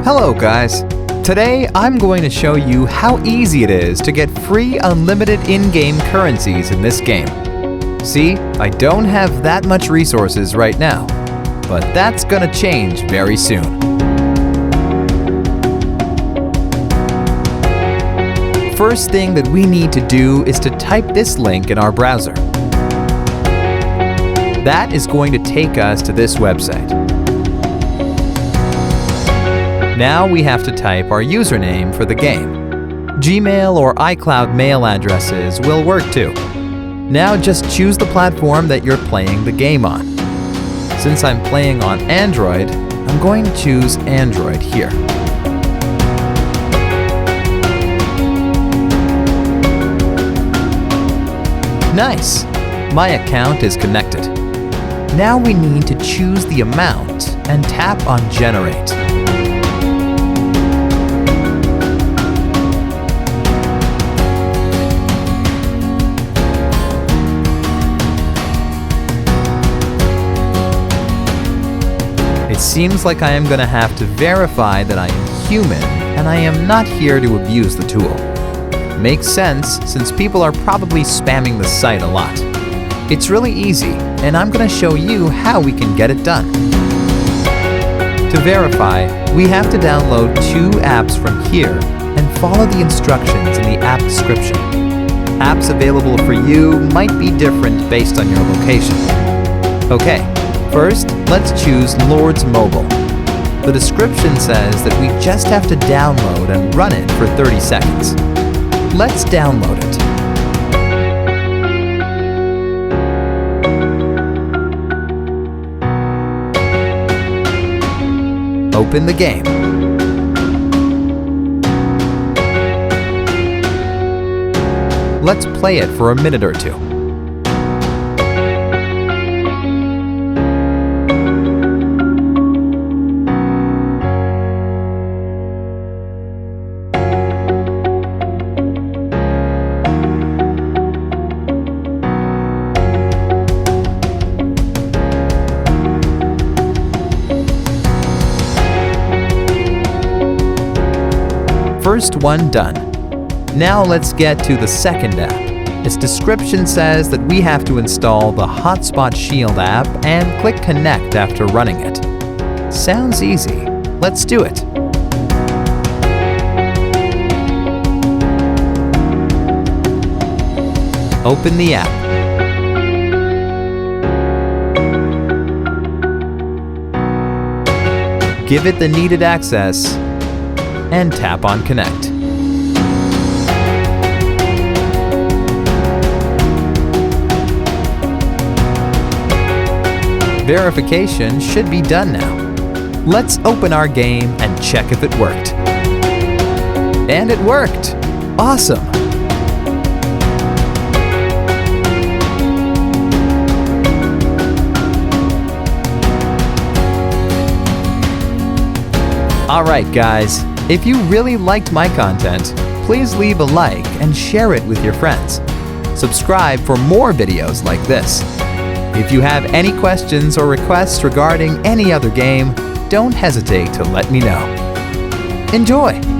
Hello guys! Today I'm going to show you how easy it is to get free unlimited in-game currencies in this game. See, I don't have that much resources right now, but that's gonna change very soon. First thing that we need to do is to type this link in our browser. That is going to take us to this website. Now we have to type our username for the game. Gmail or iCloud mail addresses will work too. Now just choose the platform that you're playing the game on. Since I'm playing on Android, I'm going to choose Android here. Nice! My account is connected. Now we need to choose the amount and tap on Generate. It seems like I am going to have to verify that I am human and I am not here to abuse the tool. Makes sense since people are probably spamming the site a lot. It's really easy and I'm going to show you how we can get it done. To verify, we have to download 2 apps from here and follow the instructions in the app description. Apps available for you might be different based on your location. Okay. First, let's choose Lord's Mobile. The description says that we just have to download and run it for 30 seconds. Let's download it. Open the game. Let's play it for a minute or two. First one done. Now let's get to the second app. Its description says that we have to install the Hotspot Shield app and click Connect after running it. Sounds easy. Let's do it. Open the app. Give it the needed access and tap on Connect. Verification should be done now. Let's open our game and check if it worked. And it worked! Awesome! Alright guys, if you really liked my content, please leave a like and share it with your friends. Subscribe for more videos like this. If you have any questions or requests regarding any other game, don't hesitate to let me know. Enjoy!